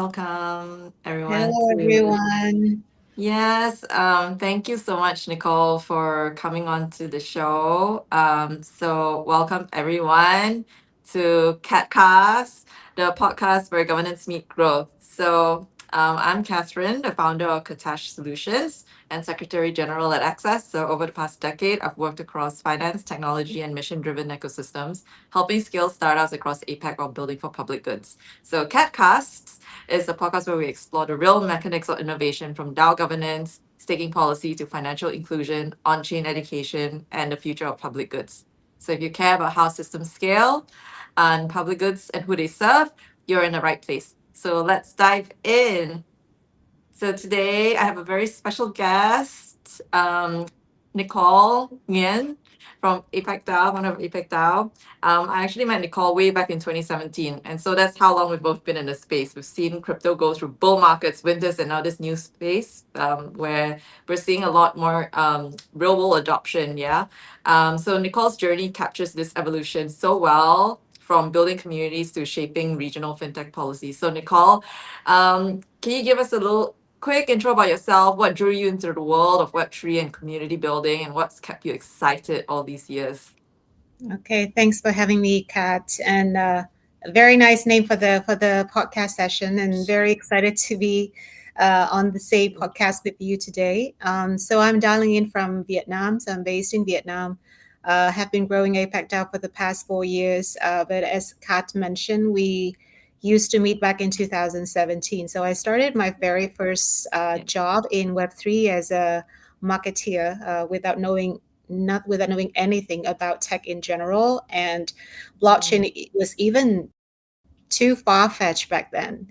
welcome everyone Hello, to everyone. yes. Thank you so much, Nicole, for coming on to the show. So welcome everyone to KatKast, the podcast where governance meet growth. I'm Katherine, the founder of Katashe Solutions and Secretary General at Access. So over the past decade, I've worked across finance, technology, and mission-driven ecosystems, helping scale startups across APAC while building for public goods. So KatKast is a podcast where we explore the real mechanics of innovation from DAO governance, staking policy to financial inclusion, on chain education, and the future of public goods. So if you care about how systems scale and public goods and who they serve, you're in the right place. So let's dive in. So today I have a very special guest, Nicole Nguyen from APAC DAO, one of APAC DAO. I actually met Nicole way back in 2017. And so that's how long we've both been in the space. We've seen crypto go through bull markets, winters, and now this new space where we're seeing a lot more real world adoption. Yeah. So Nicole's journey captures this evolution so well, from building communities to shaping regional fintech policies. So Nicole, can you give us a little quick intro about yourself? What drew you into the world of Web3 and community building, and what's kept you excited all these years? Okay, thanks for having me, Kat. And a very nice name for the podcast session, and very excited to be on the same podcast with you today. So I'm dialing in from Vietnam. So I'm based in Vietnam. Have been growing APAC DAO for the past 4 years. But as Kat mentioned, we used to meet back in 2017. So I started my very first Yeah. job in Web3 as a marketeer not without knowing anything about tech in general. And Mm. blockchain was even too far fetched back then.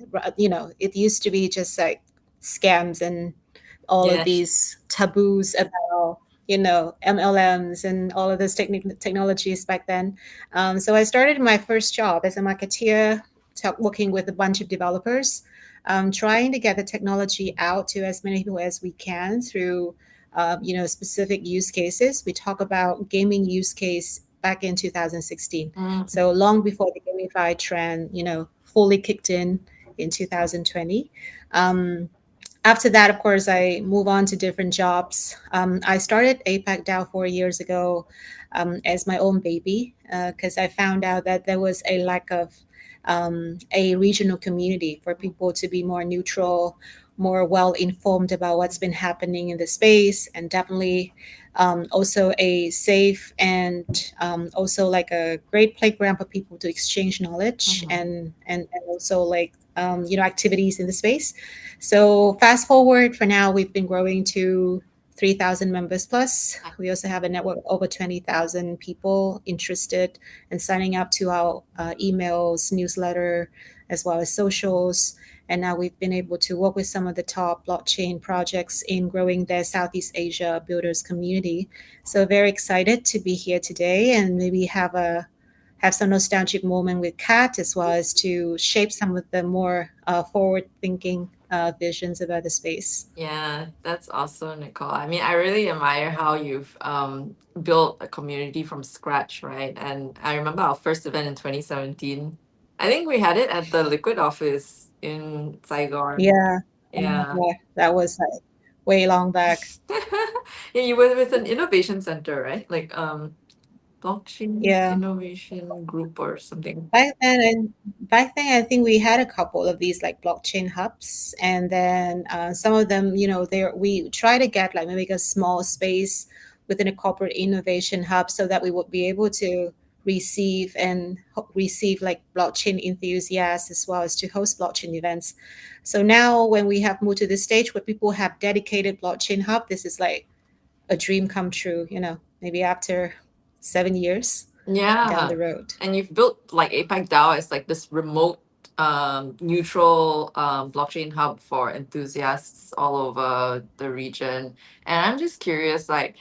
It used to be just like scams and all of Yeah. these taboos about MLMs and all of those technologies back then. So I started my first job as a marketeer, working with a bunch of developers, trying to get the technology out to as many people as we can through specific use cases. We talk about gaming use case back in 2016, Mm. so long before the gamified trend fully kicked in 2020. After that, of course, I move on to different jobs. I started APAC DAO 4 years ago as my own baby because I found out that there was a lack of a regional community for people to be more neutral, more well informed about what's been happening in the space, and definitely also a safe and also like a great playground for people to exchange knowledge Mhm. and also like activities in the space. So fast forward, for now we've been growing to 3,000 members plus. We also have a network of over 20,000 people interested in signing up to our emails, newsletter, as well as socials. And now we've been able to work with some of the top blockchain projects in growing their Southeast Asia builders community. So very excited to be here today and maybe have some nostalgic moment with Kat, as well as to shape some of the more forward thinking visions about the space. Yeah, that's awesome, Nicole. I mean, I really admire how you've built a community from scratch, right? And I remember our first event in 2017. I think we had it at the Liquid office in Saigon. Yeah, Yeah. yeah, that was like way long back. Yeah, you were with an innovation center, right? Like blockchain Yeah. innovation group or something. Back then, I think we had a couple of these like blockchain hubs, and then some of them, there we try to get like maybe a small space within a corporate innovation hub so that we would be able to receive like blockchain enthusiasts as well as to host blockchain events. So now, when we have moved to this stage where people have dedicated blockchain hub, this is like a dream come true. Maybe after 7 years down Yeah. the road. And you've built like APAC DAO as like this remote neutral blockchain hub for enthusiasts all over the region. And I'm just curious, like,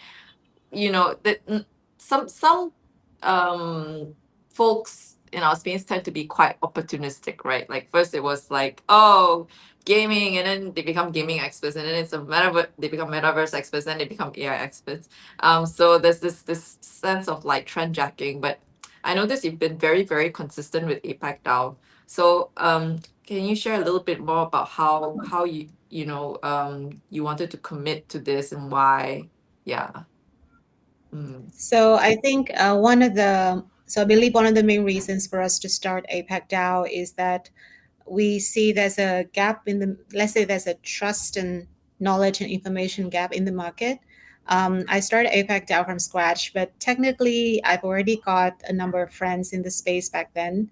that some folks in our space tend to be quite opportunistic, right? Like first it was like, oh, gaming, and then they become gaming experts, and then it's a metaverse, they become metaverse experts, and they become AI experts. So there's this sense of like trend jacking, but I noticed you've been very, very consistent with APAC DAO. So Can you share a little bit more about how you wanted to commit to this and why? Yeah. Mm. So I think I believe one of the main reasons for us to start APAC DAO is that we see there's a gap in the, let's say there's a trust and knowledge and information gap in the market. I started APAC DAO from scratch, but technically I've already got a number of friends in the space back then.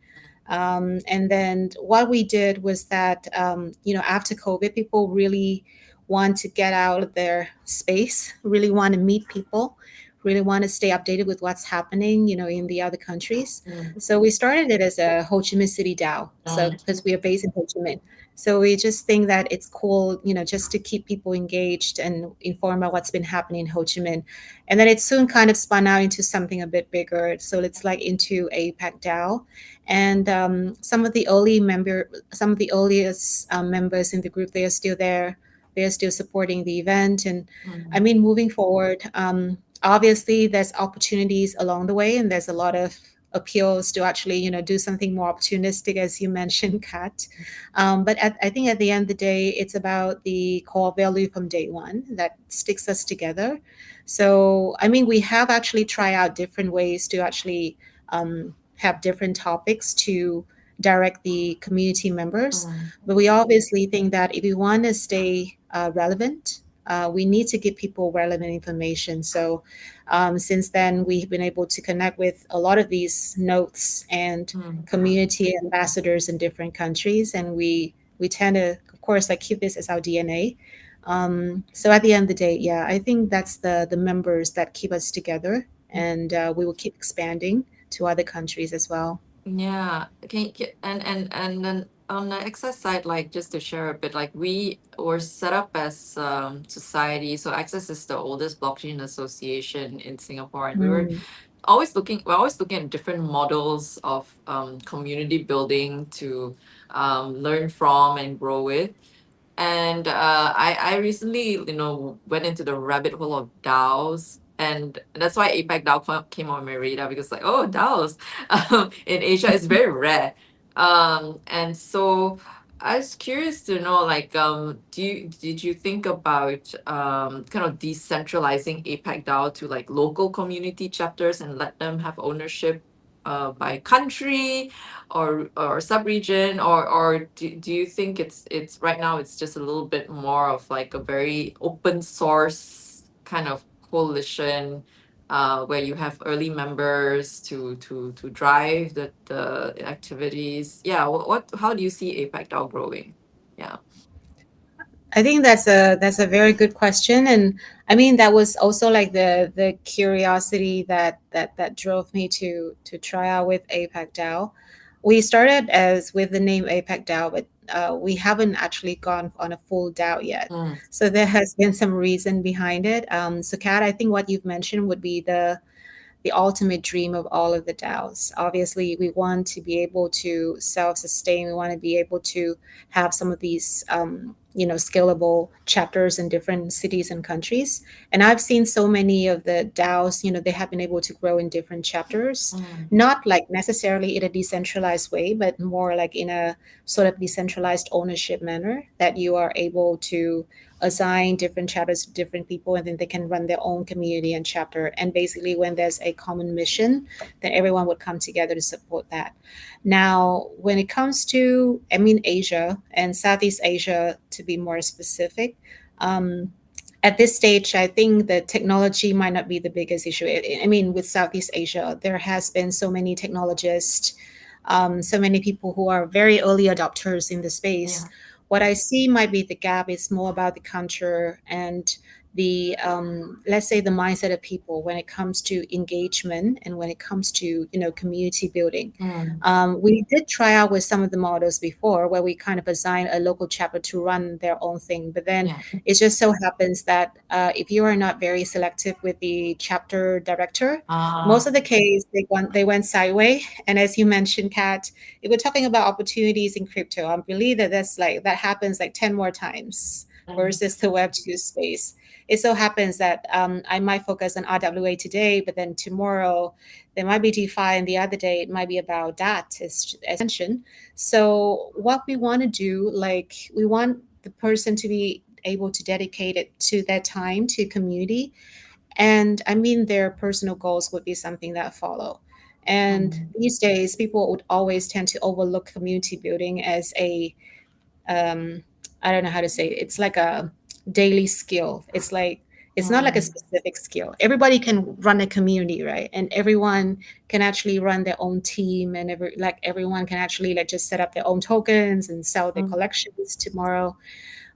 And then what we did was that, after COVID, people really want to get out of their space, really want to meet people, really want to stay updated with what's happening, in the other countries. Mm. So we started it as a Ho Chi Minh City DAO. So Mm. because we are based in Ho Chi Minh. So we just think that it's cool, just to keep people engaged and informed about what's been happening in Ho Chi Minh. And then it soon kind of spun out into something a bit bigger. So it's like into APAC DAO. And some of the earliest members in the group, they are still there. They are still supporting the event. And I Mm. mean, moving forward, obviously there's opportunities along the way, and there's a lot of appeals to actually do something more opportunistic, as you mentioned, Kat. I think at the end of the day, it's about the core value from day one that sticks us together. So I mean, we have actually tried out different ways to actually have different topics to direct the community members, Mm. but we obviously think that if we want to stay relevant, we need to give people relevant information. So, since then, we've been able to connect with a lot of these notes and Mm. community ambassadors in different countries, and we tend to, of course, like keep this as our DNA. So at the end of the day, yeah, I think that's the members that keep us together, and we will keep expanding to other countries as well. Yeah, and then on the access side, like just to share a bit, like we were set up as society. So Access is the oldest blockchain association in Singapore, and Mm. we're always looking at different models of community building to learn from and grow with. And I recently, went into the rabbit hole of DAOs. And that's why APAC DAO came on my radar because, like, oh, DAOs in Asia is very rare. And so I was curious to know, like, did you think about kind of decentralizing APAC DAO to like local community chapters and let them have ownership by country or sub-region, or do you think it's right now it's just a little bit more of like a very open source kind of coalition where you have early members to drive the activities? Yeah, what how do you see APAC DAO growing? Yeah. I think that's a very good question, and I mean that was also like the curiosity that drove me to try out with APAC DAO. We started as with the name APAC DAO, but we haven't actually gone on a full DAO yet. Mm. So there has been some reason behind it. So Kat, I think what you've mentioned would be the ultimate dream of all of the DAOs. Obviously, we want to be able to self-sustain. We want to be able to have some of these, scalable chapters in different cities and countries. And I've seen so many of the DAOs, they have been able to grow in different chapters, Mm. not like necessarily in a decentralized way, but more like in a sort of decentralized ownership manner that you are able to assign different chapters to different people, and then they can run their own community and chapter. And basically, when there's a common mission, then everyone would come together to support that. Now, when it comes to, I mean, Asia and Southeast Asia, to be more specific, um, at this stage, I think the technology might not be the biggest issue. I mean, with Southeast Asia, there has been so many technologists, so many people who are very early adopters in the space. Yeah. What I see might be the gap is more about the culture and the, let's say, the mindset of people when it comes to engagement and when it comes to community building. Mm. We did try out with some of the models before where we kind of assign a local chapter to run their own thing, but then Yeah. it just so happens that if you are not very selective with the chapter director, most uh of the case they went sideways. And as you mentioned, Kat, if we're talking about opportunities in crypto, I believe that that happens like 10 more times Mm, versus the Web 2 space. It so happens that I might focus on RWA today, but then tomorrow there might be DeFi, and the other day it might be about that, as mentioned. So, what we want to do, like, we want the person to be able to dedicate it to their time to community, and I mean their personal goals would be something that follow. And mm, these days people would always tend to overlook community building as a um, I don't know how to say it. It's like a daily skill. It's like it's not like a mm, specific skill. Everybody can run a community, right? And everyone can actually run their own team, and everyone can actually like just set up their own tokens and sell their mm, collections tomorrow.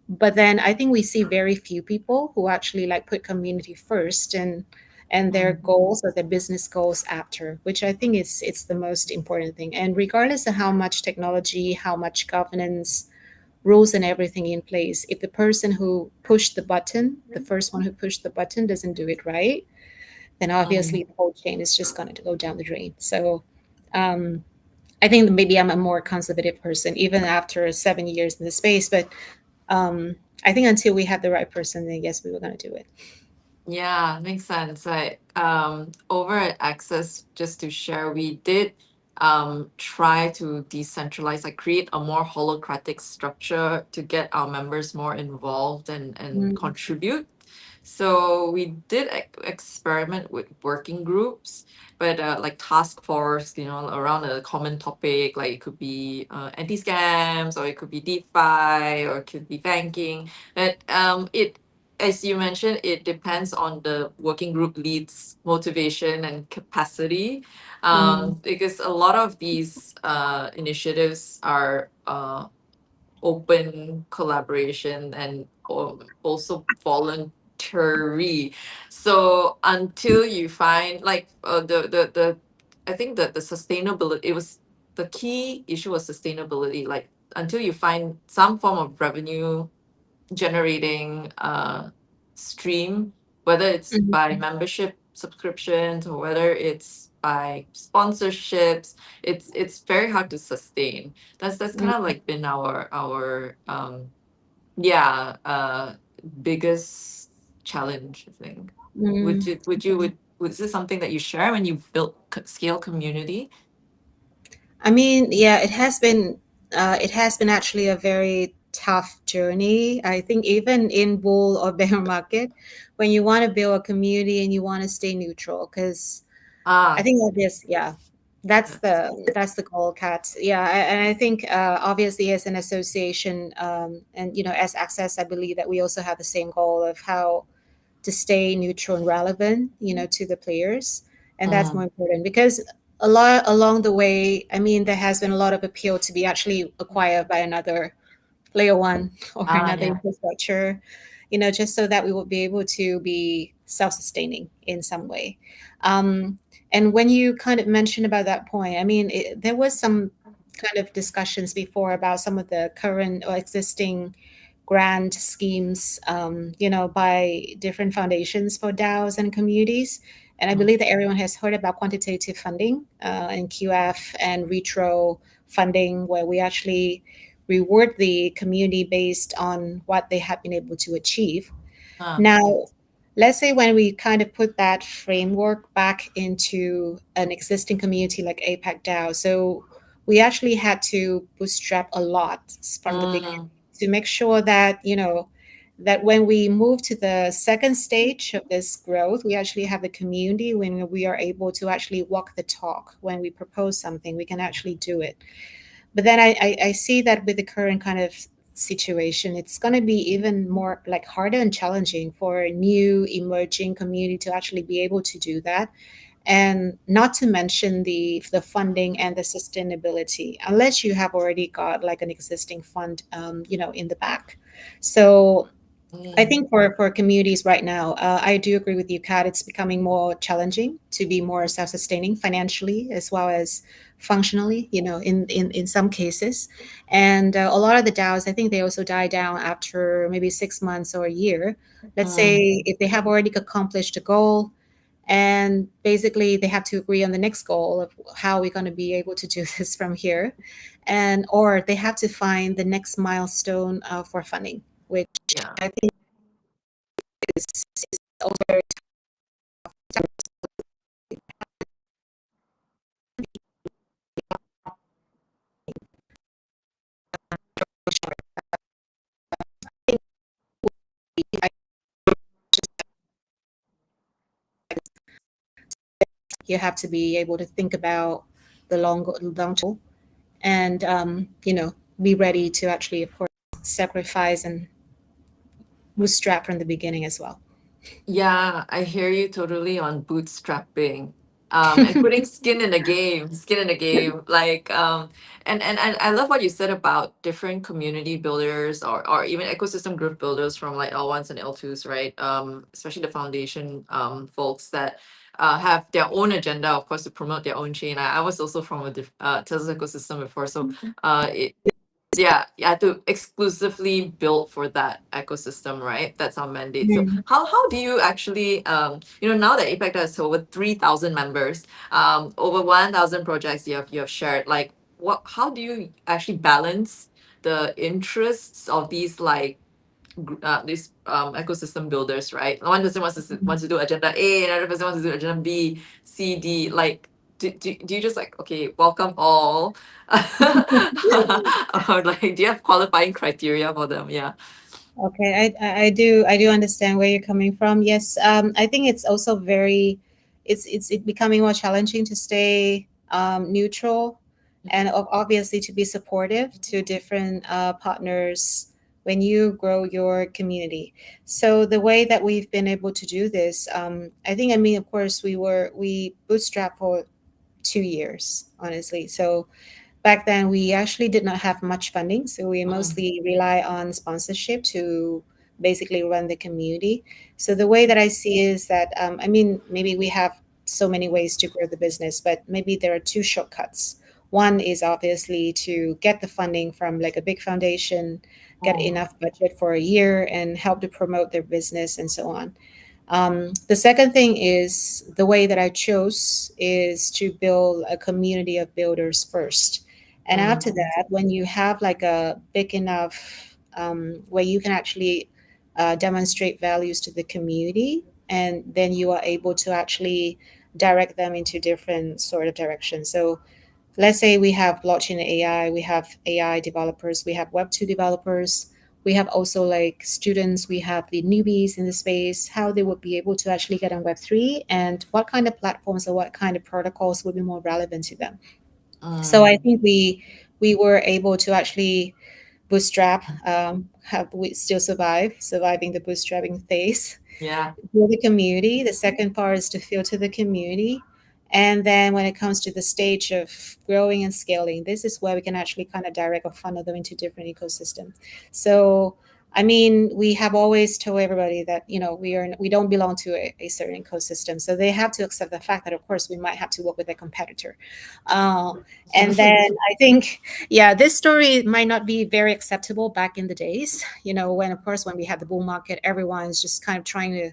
But then I think we see very few people who actually like put community first, and their mm, goals or their business goals after, which I think is it's the most important thing. And regardless of how much technology, how much governance, rules and everything in place, if the person who pushed the button, the first one who pushed the button, doesn't do it right, then mm. obviously the whole chain is just going to go down the drain. So um, I think that maybe I'm a more conservative person even after 7 years in the space, but um, I think until we have the right person, then yes, we were going to do it. Yeah, makes sense. Like over at Access, just to share, we did try to decentralize, like create a more holocratic structure to get our members more involved and Mm, contribute. So we did experiment with working groups, but like task force, around a common topic, like it could be anti-scams, or it could be DeFi, or it could be banking. But it, as you mentioned, it depends on the working group lead's motivation and capacity, mm, because a lot of these initiatives are open collaboration and also voluntary. So until you find like the I think that the sustainability, it was the key issue was sustainability. Like until you find some form of revenue generating stream, whether it's by mm, membership subscriptions or whether it's by sponsorships, it's very hard to sustain. That's kind of mm, like been our yeah biggest challenge, I think. mm. Would is this something that you share when you build scale community? I mean, yeah, it has been actually a very tough journey. I think even in bull or bear market, when you want to build a community and you want to stay neutral, because I Ah, think that is, yeah, that's yes. the goal, Kat. Yeah, and I think obviously as an association, and as Access, I believe that we also have the same goal of how to stay neutral and relevant, to the players. And that's more Mm, important because a lot along the way, I mean, there has been a lot of appeal to be actually acquired by another layer one or another yeah. infrastructure, just so that we will be able to be self-sustaining in some way. Um, and when you kind of mentioned about that point, I mean, there was some kind of discussions before about some of the current or existing grant schemes, by different foundations for DAOs and communities. And I Mm, believe that everyone has heard about quantitative funding and QF and retro funding, where we actually reward the community based on what they have been able to achieve. yes. Now, let's say when we kind of put that framework back into an existing community like APAC DAO, so we actually had to bootstrap a lot from the beginning Mm, to make sure that, that when we move to the second stage of this growth, we actually have a community when we are able to actually walk the talk. When we propose something, we can actually do it. But then I see that with the current kind of situation, it's going to be even more like harder and challenging for a new emerging community to actually be able to do that. And not to mention the funding and the sustainability, unless you have already got like an existing fund, in the back. So I mm, think for communities right now, I do agree with you, Kat. It's becoming more challenging to be more self-sustaining financially as well as functionally, in some cases. And a lot of the DAOs, I think they also die down after maybe 6 months or a year. Let's mm, say if they have already accomplished a goal, and basically they have to agree on the next goal of how we're going to be able to do this from here, and or they have to find the next milestone for funding, which Yeah. I think it's also very you have to be able to think about the long term and be ready to actually, of course, sacrifice and bootstrap from the beginning as well. Yeah, I hear you totally on bootstrapping. And putting skin in the game, skin in the game. And I love what you said about different community builders or even ecosystem group builders from like L1s and L2s, right? Especially the foundation folks that have their own agenda, of course, to promote their own chain. I was also from a Tesla ecosystem before, so it yeah, you had to exclusively build for that ecosystem, right? That's our mandate. So Mm. how do you actually now that APAC has over 3,000 members, over 1,000 projects you have shared, like what how do you actually balance the interests of these ecosystem builders, right? One person wants to do agenda A, another person wants to do agenda B, C, D. Like, do you just like, okay, welcome all, or like do you have qualifying criteria for them? Yeah. Okay, I do understand where you're coming from. Yes, I think it's also very, it's becoming more challenging to stay neutral, and obviously to be supportive to different partners when you grow your community. So the way that we've been able to do this, I think, I mean, of course, we bootstrap for 2 years, honestly. So back then we actually did not have much funding, so we Mm, mostly rely on sponsorship to basically run the community. So the way that I see is that, I mean, maybe we have so many ways to grow the business, but maybe there are two shortcuts. One is obviously to get the funding from like a big foundation, get mm, enough budget for a year and help to promote their business and so on. The second thing is the way that I chose is to build a community of builders first. And after mm, that, when you have like a big enough where you can actually demonstrate values to the community, and then you are able to actually direct them into different sort of directions. So let's say we have blockchain and AI, we have AI developers, we have Web2 developers, we have also like students, we have the newbies in the space, how they would be able to actually get on Web3 and what kind of platforms or what kind of protocols would be more relevant to them. So I mm. think we were able to actually bootstrap, have we still surviving the bootstrapping phase, Yeah. build the community. The second part is to filter the community. And then when it comes to the stage of growing and scaling, this is where we can actually kind of direct or funnel them into different ecosystem. So I mean, we have always told everybody that we don't belong to a certain ecosystem, so they have to accept the fact that of course we might have to work with a competitor. Uh, and then I think, yeah, this story might not be very acceptable back in the days. When of course when we had the bull market, everyone's just kind of trying to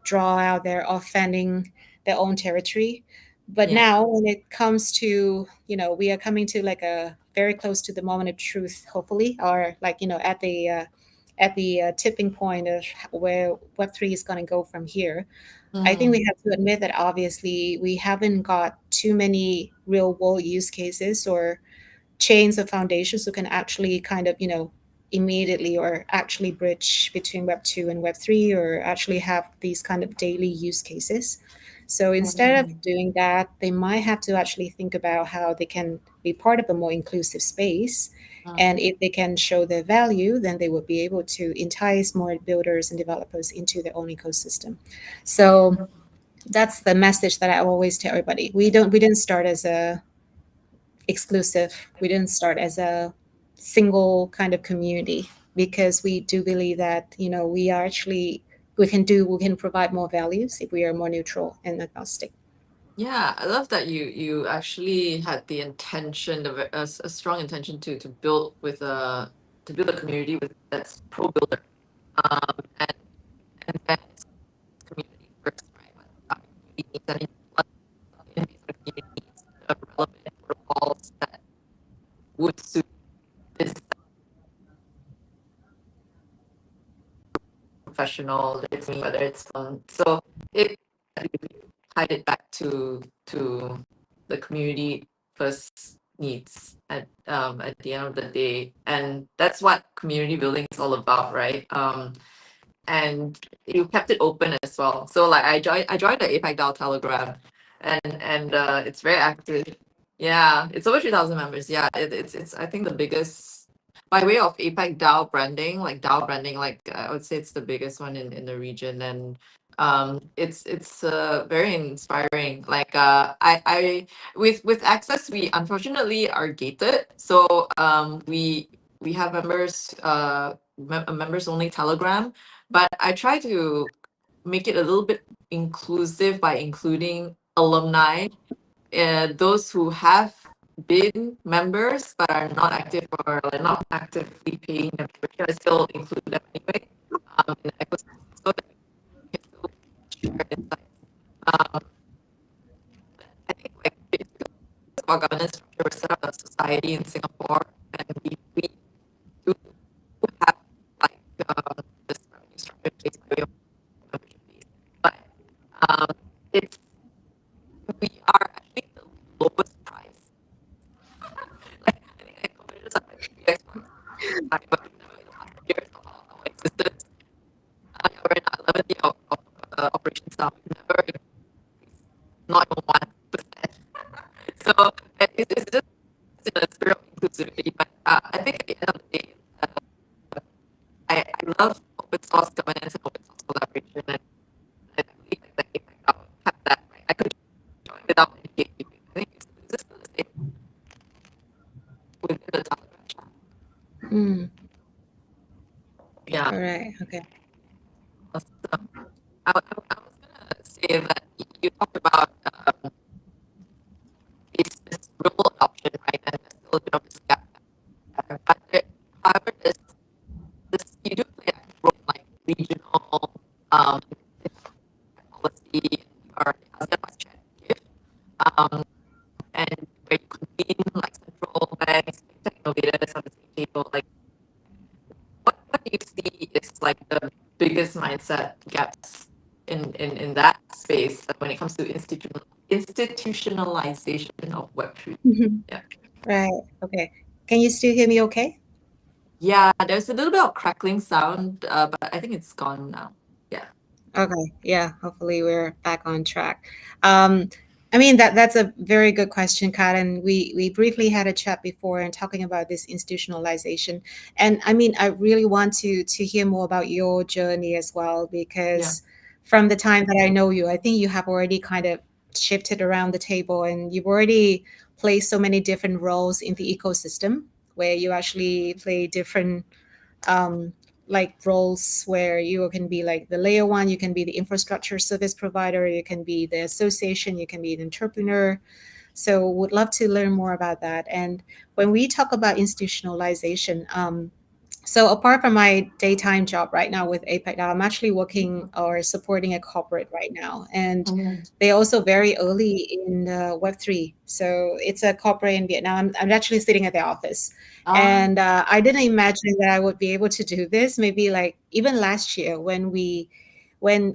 draw out their offending their own territory. But Yeah. now when it comes to, we are coming to like a very close to the moment of truth, hopefully, or like, at the tipping point of where Web3 is going to go from here. I think Mm, we have to admit that obviously we haven't got too many real world use cases or chains of foundations who can actually kind of, immediately or actually bridge between Web 2 and Web 3 or actually have these kind of daily use cases. So instead of doing that, they might have to actually think about how they can be part of a more inclusive space. mm. And if they can show their value, then they would be able to entice more builders and developers into their own ecosystem. So that's the message that I always tell everybody. We didn't start as a exclusive. We didn't start as a single kind of community because we do believe that we are actually we can provide more values if we are more neutral and agnostic. Yeah, I love that you actually had the intention, a strong intention to build to build a community that's pro builder, and then it's community first, right? What the community needs, and then plug in these community needs relevant protocols that would suit this professional, it's me, whether it's so it tied it back to the community first needs at the end of the day, and that's what community building is all about, right? And you kept it open as well. So like I joined the APAC DAO Telegram, and it's very active. Yeah, it's over 3,000 members. Yeah, it's I think the biggest by way of APAC DAO branding, like DAO branding, like I would say it's the biggest one in the region, and it's very inspiring. Like I with access, we unfortunately are gated, so we have members members only Telegram, but I try to make it a little bit inclusive by including alumni, those who have been members but are not active or like not actively paying their membership. I still include them anyway in the ecosystem so that we can still share insights. I think like it's about governance structure. We set up a society in Singapore, and we do have like this revenue structure in place by way of membership fees. But it's we are actually the lowest price. Like I think competitors are like 3x but we've never in the past years of our existence. Yeah, we're in our 11th year of operations now. We've never increased not even 1%. So it's just in the spirit of inclusivity. But I think at the end of the day, I love open source governance and open source collaboration, and I believe that the APEC have that right. I could join without any gatekeeping. I think it's just the same within the Telegram chat. Mm, Yeah. all right. Okay. Awesome. I was gonna say that you talked about this global adoption, right? And there's still a bit of this gap there. But however, this you do play a role in like regional policy or ASEAN Vice Chair gift, and where you convene like central banks, tech innovators on the same table. Like, what do you see is like the biggest mindset gaps in that space when it comes to institutionalization of Web3? Mhm. Yeah. Right. Okay. Can you still hear me okay? Yeah, there's a little bit of crackling sound, but I think it's gone now. Yeah. Okay. Yeah. Hopefully we're back on track. Um, I mean that's a very good question, Kat. And we briefly had a chat before and talking about this institutionalization. And I mean, I really want to hear more about your journey as well, Yeah. because from the time that I know you, I think you have already kind of shifted around the table and you've already played so many different roles in the ecosystem where you actually play different um, like roles where you can be like the layer one, you can be the infrastructure service provider, you can be the association, you can be the entrepreneur. So would love to learn more about that. And when we talk about institutionalization, so apart from my daytime job right now with APAC, I'm actually working or supporting a corporate right now, and Mhm. they're also very early in Web3. So it's a corporate in Vietnam. I'm actually sitting at the office, Ah, and I didn't imagine that I would be able to do this. Maybe like even last year when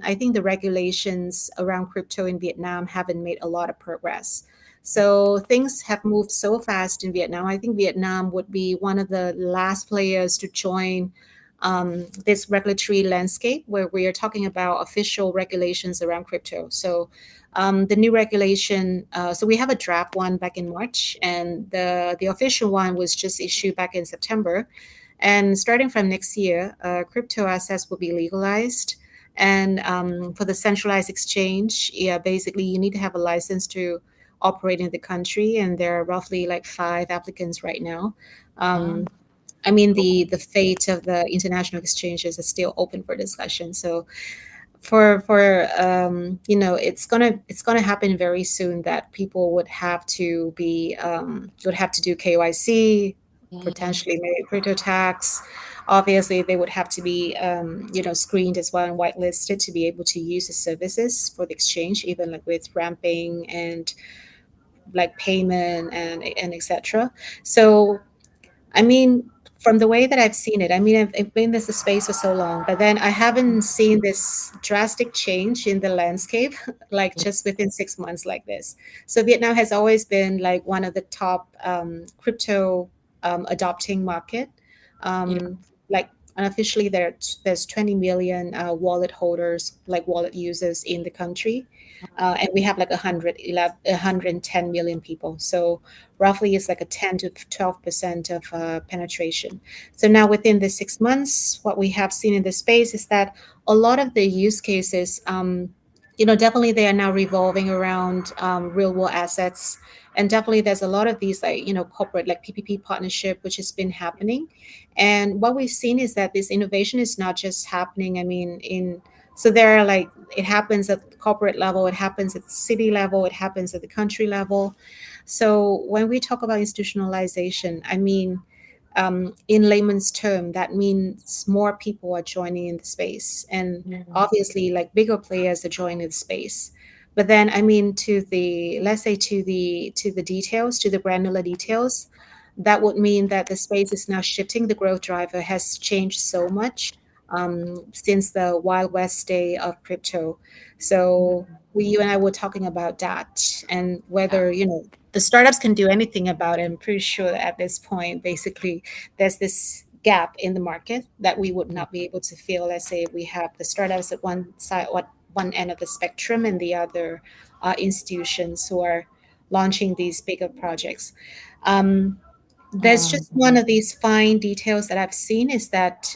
I think the regulations around crypto in Vietnam haven't made a lot of progress. So things have moved so fast in Vietnam. I think Vietnam would be one of the last players to join this regulatory landscape where we are talking about official regulations around crypto. So the new regulation, so we have a draft one back in March, and the official one was just issued back in September. And starting from next year, crypto assets will be legalized. And for the centralized exchange, yeah, basically you need to have a license to operate in the country, and there are roughly like 5 applicants right now. ah, I mean, the fate of the international exchanges is still open for discussion. So it's gonna happen very soon that people would have to be would have to do KYC, mm, potentially maybe crypto tax. Obviously, they would have to be screened as well and whitelisted to be able to use the services for the exchange, even like with ramping and like payment and etc. So I mean, from the way that I've seen it, I mean, I've been in this space for so long, but then I haven't seen this drastic change in the landscape, like just within 6 months like this. So Vietnam has always been like one of the top crypto adopting market. Yeah. Like unofficially, there's 20 million wallet holders, like wallet users in the country. And we have like 110 million people. So roughly it's like a 10 to 12% of penetration. So now within the 6 months, what we have seen in the space is that a lot of the use cases, definitely they are now revolving around real world assets. And definitely there's a lot of these like, corporate like PPP partnership, which has been happening. And what we've seen is that this innovation is not just happening, I mean, so there are like, it happens at the corporate level, it happens at the city level, it happens at the country level. So when we talk about institutionalization, I mean, in layman's term, that means more people are joining in the space, and obviously, like bigger players are joining the space. But then, I mean, to the let's say to the details, to the granular details, that would mean that the space is now shifting. The growth driver has changed so much since the Wild West day of crypto. So you and I were talking about that, and Yeah. whether the startups can do anything about it. I'm pretty sure that at this point, basically, there's this gap in the market that we would not be able to fill. Let's say we have the startups at one side, one end of the spectrum, and the other institutions who are launching these bigger projects. Um, there's just one of these fine details that I've seen is that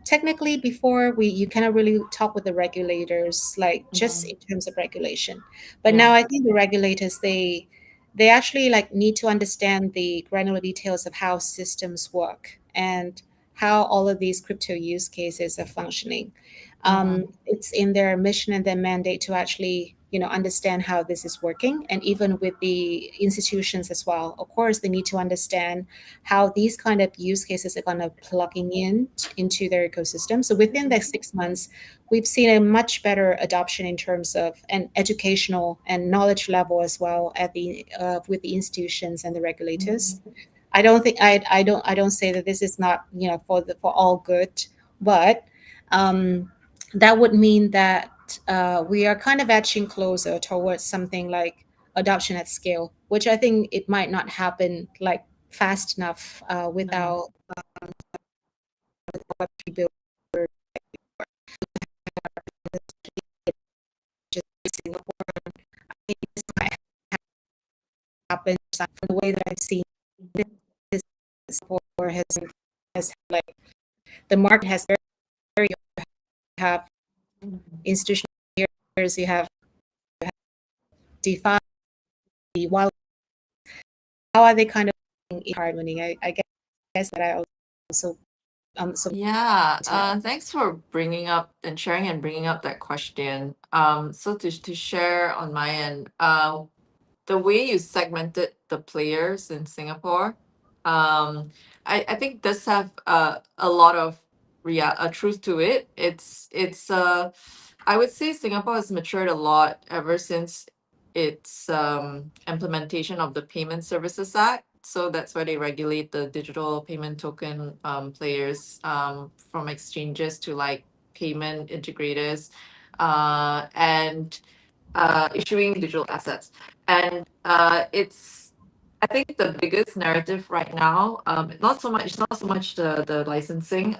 technically before we you cannot really talk with the regulators like just in terms of regulation, but Yeah. now I think the regulators they actually like need to understand the granular details of how systems work and how all of these crypto use cases are functioning. It's in their mission and their mandate to actually understand how this is working, and even with the institutions as well, of course they need to understand how these kind of use cases are going to plugging in into their ecosystem. So within the 6 months we've seen a much better adoption in terms of an educational and knowledge level as well at the with the institutions and the regulators. I don't think I don't say that this is not for all good, but that would mean that we are kind of edging closer towards something like adoption at scale, which I think it might not happen like fast enough without what people just Singapore. I think this might happen from the way that I've seen this Singapore has like the market has very you have institutional players, you have DeFi, while how are they kind of hard winning? I guess that I also so Yeah, to know. thanks for bringing up and sharing and bringing up that question. So to share on my end, the way you segmented the players in Singapore, I think does have a lot of a truth to it. It's I would say Singapore has matured a lot ever since its implementation of the Payment Services Act. So that's why they regulate the digital payment token players from exchanges to like payment integrators and issuing digital assets. And it's I think the biggest narrative right now, not so much the licensing,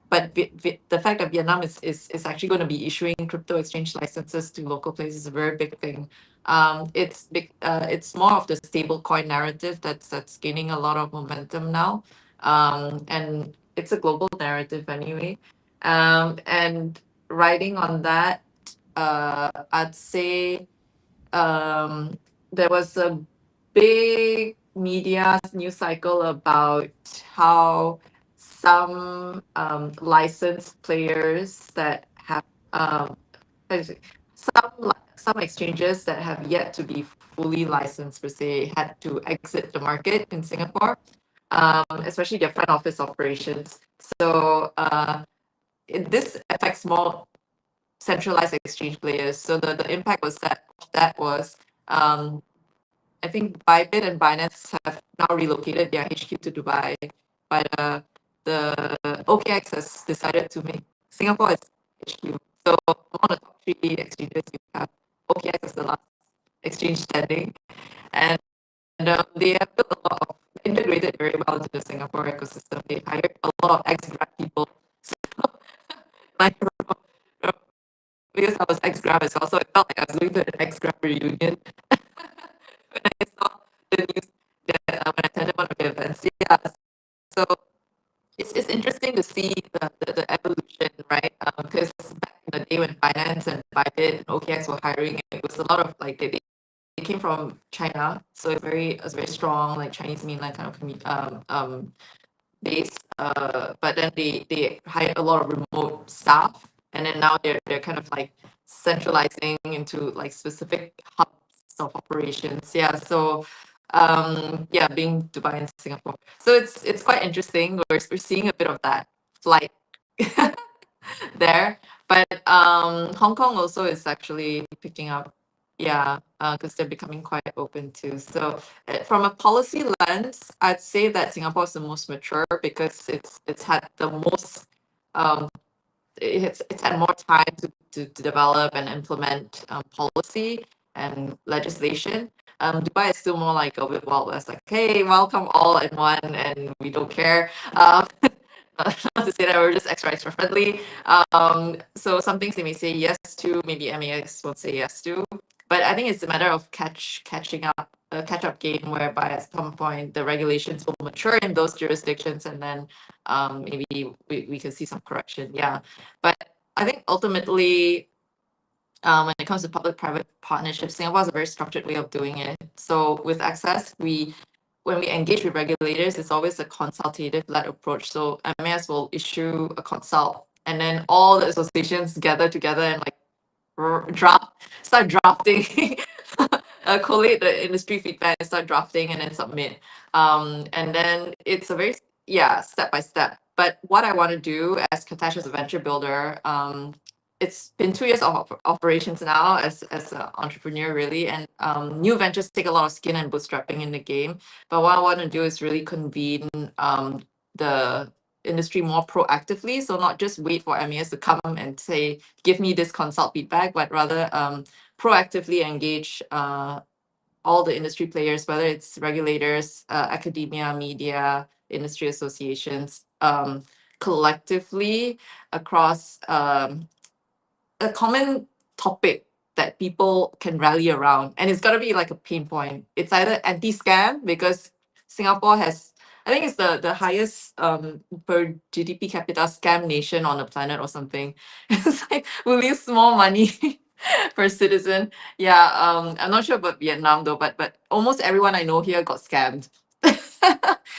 but the fact that Vietnam is actually going to be issuing crypto exchange licenses to local players is a very big thing. It's big. It's more of the stable coin narrative that's gaining a lot of momentum now, and it's a global narrative anyway. And riding on that, I'd say um, there was a big media news cycle about how some licensed players that have actually, some exchanges that have yet to be fully licensed per se had to exit the market in Singapore, especially their front office operations. So this affects more centralized exchange players. So the impact was that was um, I think Bybit and Binance have now relocated their HQ to Dubai. but the OKX has decided to make Singapore as HQ. So among the top three exchanges, you have OKX as the last exchange standing, and they have built a lot of integrated very well into the Singapore ecosystem. They hired a lot of ex-grad people, so like because I was ex-grad as well, so it felt like I was going to an ex-grad reunion when I saw the news that when I attended one of the events. Yeah, so it's interesting to see the evolution, right? Because back in the day when finance and Bybit and OKX were hiring, it was a lot of like they came from China, so it's very strong like Chinese mainland kind of base. But then they hired a lot of remote staff, and then now they're kind of like centralizing into like specific hubs of operations. Yeah, so yeah, being Dubai and Singapore, so it's quite interesting. We're seeing a bit of that flight there. But Hong Kong also is actually picking up, yeah, because they're becoming quite open too. So from a policy lens, I'd say that Singapore is the most mature because it's had the most um, it's had more time to develop and implement policy and legislation. Dubai is still more like a bit wild west, like, hey, welcome all in one, and we don't care. Not to say that we're just extra friendly. So some things they may say yes to, maybe MAS won't say yes to. But I think it's a matter of catching up, a catch up game whereby at some point the regulations will mature in those jurisdictions, and then maybe we can see some correction. Yeah. But I think ultimately, when it comes to public-private partnerships, Singapore has a very structured way of doing it. So with access, when we engage with regulators, it's always a consultative-led approach. So MAS will issue a consult, and then all the associations gather together and like start drafting, collate the industry feedback and start drafting and then submit. And then it's a very, yeah, step by step. But what I want to do as Katashe as a venture builder, it's been 2 years of operations now as an entrepreneur, really. And new ventures take a lot of skin and bootstrapping in the game. But what I want to do is really convene the industry more proactively. So not just wait for MES to come and say, give me this consult feedback, but rather proactively engage all the industry players, whether it's regulators, academia, media, industry associations, collectively across a common topic that people can rally around, and it's got to be like a pain point. It's either anti-scam because Singapore has, I think it's the highest per GDP capita scam nation on the planet or something. It's like we lose more money per citizen. Yeah, I'm not sure about Vietnam though, but almost everyone I know here got scammed.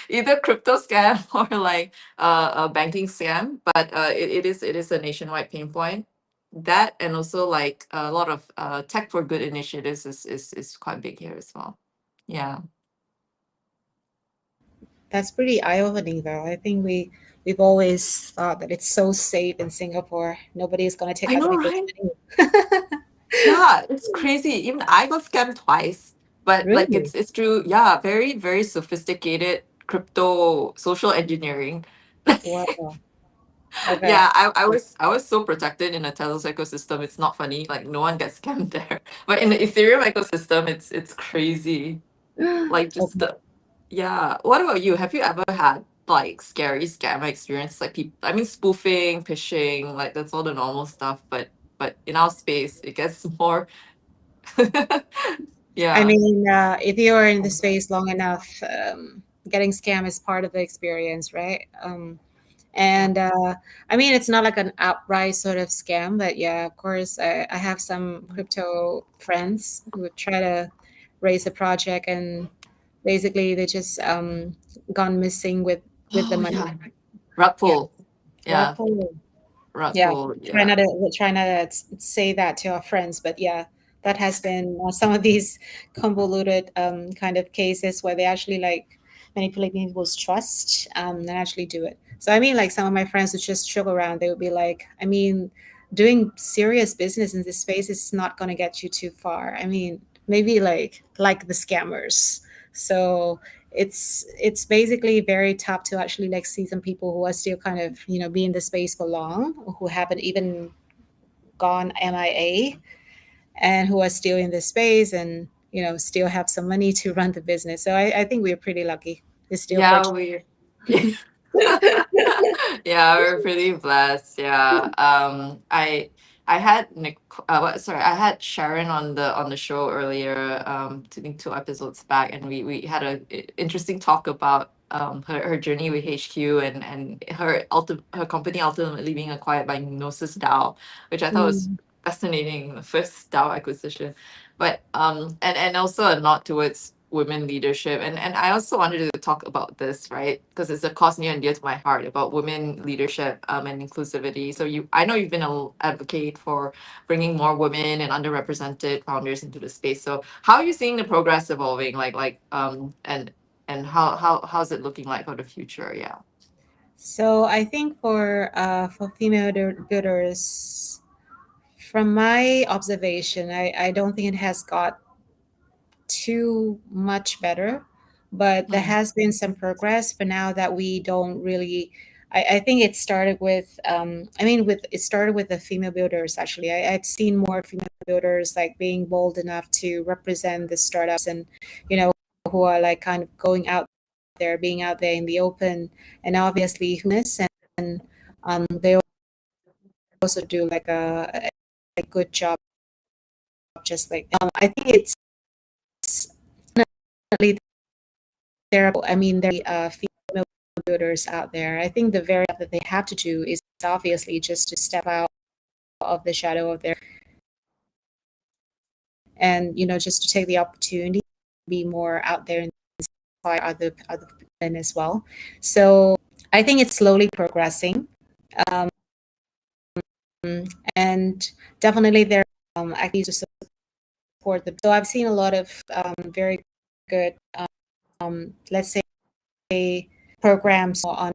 Either crypto scam or like a banking scam, but it is a nationwide pain point. That and also like a lot of tech for good initiatives is quite big here as well. Yeah. That's pretty eye-opening, though. I think we've always thought that it's so safe in Singapore. Nobody is going to take I other know, people's right? money. Yeah, it's crazy. Even I got scammed twice, but like Really? it's true. Yeah, very very sophisticated crypto social engineering. Wow. Okay. Yeah, I was so protected in the Telos ecosystem. It's not funny. Like no one gets scammed there. But in the Ethereum ecosystem, it's crazy. Like just Okay. the yeah. What about you? Have you ever had like scary scammer experience? Like people, I mean, spoofing, phishing, like that's all the normal stuff. But in our space, it gets more. I Yeah. mean, if you're in the space long enough, getting scam is part of the experience, right? Yeah. And I mean, it's not like an outright sort of scam, but yeah, of course, I have some crypto friends who would try to raise a project, and basically they just gone missing with the Oh money. yeah. Rug Yeah, pull. Yeah. raffle. Rug Yeah, pull. try Yeah. not to we'll try not to say that to our friends, but yeah, that has been some of these convoluted kind of cases where they actually like manipulate people's trust and actually do it. So I mean, like some of my friends would just joke around. They would be like, I mean, doing serious business in this space is not going to get you too far. I mean, maybe like the scammers. So it's basically very tough to actually like see some people who are still kind of be in the space for long, who haven't even gone MIA, and who are still in the space and still have some money to run the business. So I think we're pretty lucky. It's still Yeah, fortunate. we yeah, we're pretty blessed. Yeah. I had I had Sharon on the show earlier, I think 2 episodes back, and we had a interesting talk about her journey with HQ, and her company ultimately being acquired by Gnosis DAO, which I thought was Mm. fascinating, the first DAO acquisition. But and also a nod towards women leadership, and I also wanted to talk about this, right, because it's a cause near and dear to my heart, about women leadership and inclusivity. So I know you've been an advocate for bringing more women and underrepresented founders into the space. So how are you seeing the progress evolving, and how's it looking like for the future? Yeah. So I think for female builders, from my observation, I don't think it has got too much better, but there Mm, has been some progress. But now that we don't really, I think it started with, it started with the female builders. Actually, I've seen more female builders like being bold enough to represent the startups, and who are like kind of going out there, being out there in the open, and obviously who's and they also do like a good job, just like I think it's definitely there. I mean, there are female builders out there. I think the very that they have to do is obviously just to step out of the shadow of their, and just to take the opportunity to be more out there and inspire other women as well. So I think it's slowly progressing, um, and definitely there are activities to support them. So I've seen a lot of very good, let's say, programs on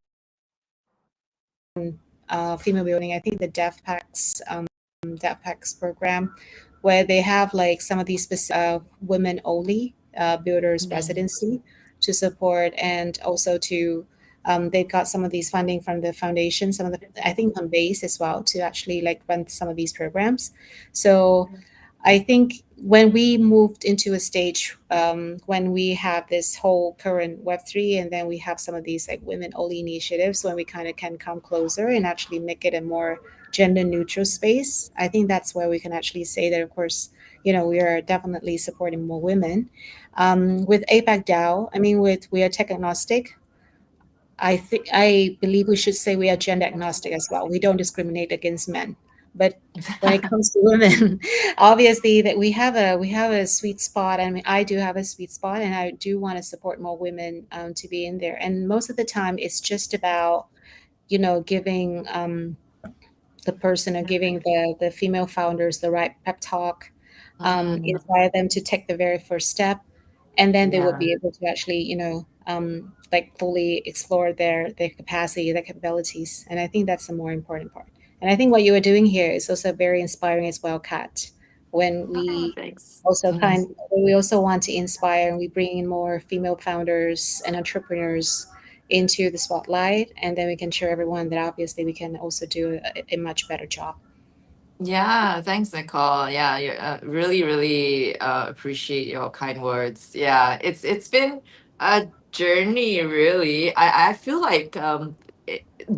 female building. I think the DevPacks program, where they have like some of these specific women only builders mhm, residency to support, and also to they've got some of these funding from the foundation, some of the, I think, from base as well, to actually like run some of these programs. So I think when we moved into a stage, when we have this whole current Web3, and then we have some of these like women only initiatives, when we kind of can come closer and actually make it a more gender neutral space, I think that's where we can actually say that, of course, we are definitely supporting more women. With APAC DAO, I mean, with we are tech agnostic. I believe we should say we are gender agnostic as well. We don't discriminate against men. But when it comes to women, obviously that we have a sweet spot. I mean, I do have a sweet spot, and I do want to support more women to be in there. And most of the time, it's just about giving the person, or giving the female founders the right pep talk, mm, inspire them to take the very first step, and then they would yeah. be able to actually like fully explore their capacity, their capabilities. And I think that's the more important part. And I think what you are doing here is also very inspiring as well, Kat. When Oh, we thanks. also Mhm. want to inspire, and we bring in more female founders and entrepreneurs into the spotlight, and then we can show everyone that obviously we can also do a much better job. Yeah, thanks, Nicole. Yeah, you really, really appreciate your kind words. Yeah, it's been a journey, really. I feel like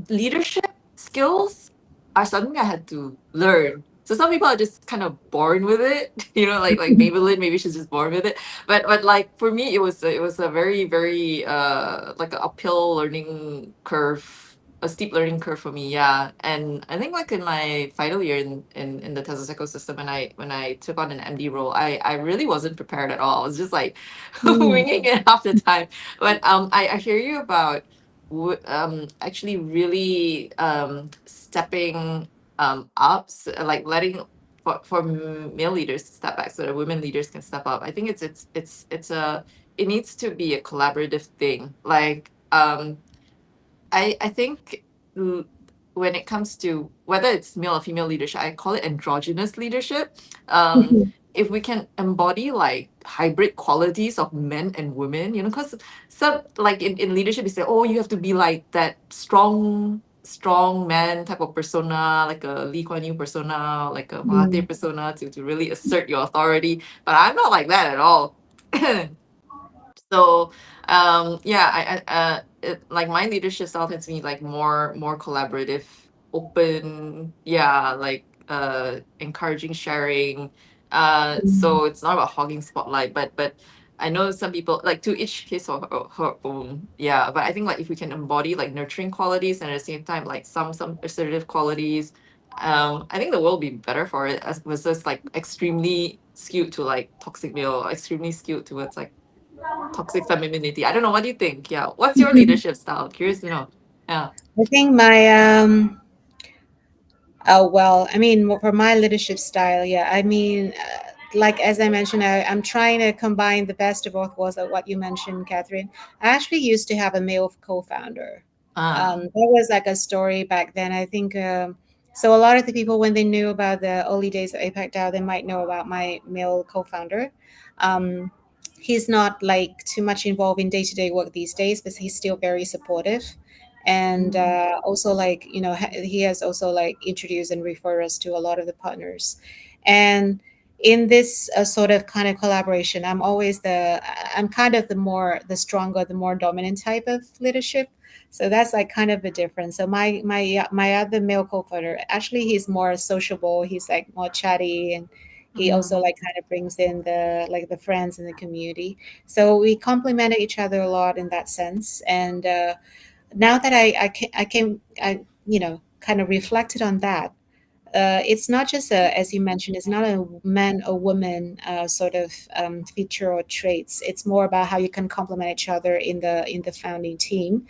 leadership skills are something I had to learn. So some people are just kind of born with it, like Maybelline, maybe she's just born with it. But like for me, it was a very, very like an uphill learning curve, a steep learning curve for me. Yeah, and I think like in my final year in the Tesla ecosystem, when I took on an MD role, I really wasn't prepared at all. I was just like Mm. winging it half the time. But I hear you about actually really stepping up, like letting for male leaders to step back so that women leaders can step up. I think it needs to be a collaborative thing. Like I think l- when it comes to whether it's male or female leadership, I call it androgynous leadership. Um, if we can embody like hybrid qualities of men and women, you know, because some like in leadership, you say, oh, you have to be like that strong man type of persona, like a Lee Kuan Yew persona, like a Mahathir Mm. persona to really assert your authority. But I'm not like that at all. So yeah, like my leadership style tends to be like more collaborative, open, yeah, like encouraging sharing. So it's not about hogging spotlight, but I know some people like to each his or her own. Yeah, but I think like if we can embody like nurturing qualities and at the same time like some assertive qualities, I think the world will be better for it as versus like extremely skewed to like toxic male, extremely skewed towards like toxic femininity. I don't know. What do you think? Yeah. What's your leadership style? Curious to know. Yeah. I think my well, I mean, for my leadership style, yeah, I mean, like as I mentioned, I'm trying to combine the best of both worlds of what you mentioned, Catherine. I actually used to have a male co-founder. Ah. That was like a story back then. I think so. A lot of the people, when they knew about the early days of APAC DAO, they might know about my male co-founder. Um, he's not like too much involved in day-to-day work these days, but he's still very supportive and Mm, also like he has also like introduced and referred us to a lot of the partners and in this sort of kind of collaboration I'm kind of the stronger, the more dominant type of leadership. So that's like kind of a difference. So my other male co-founder, actually he's more sociable, he's like more chatty, and he also mm, like kind of brings in the friends in the community. So we complemented each other a lot in that sense. And now that I came, kind of reflected on that. It's not just as you mentioned, it's not a man or woman sort of feature or traits. It's more about how you can complement each other in the founding team.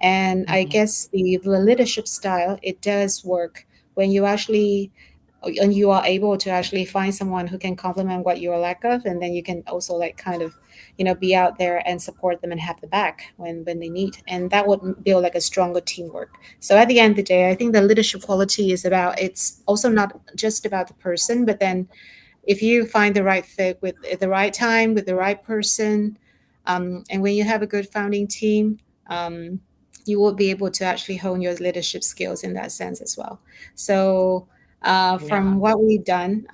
And I mm, guess the leadership style, it does work when you actually and you are able to actually find someone who can complement what you're lack of, and then you can also like kind of be out there and support them and have the back when they need, and that would build like a stronger teamwork. So at the end of the day, I think the leadership quality is about, it's also not just about the person, but then if you find the right fit with at the right time with the right person, and when you have a good founding team, um, you will be able to actually hone your leadership skills in that sense as well. So yeah. from what we've done,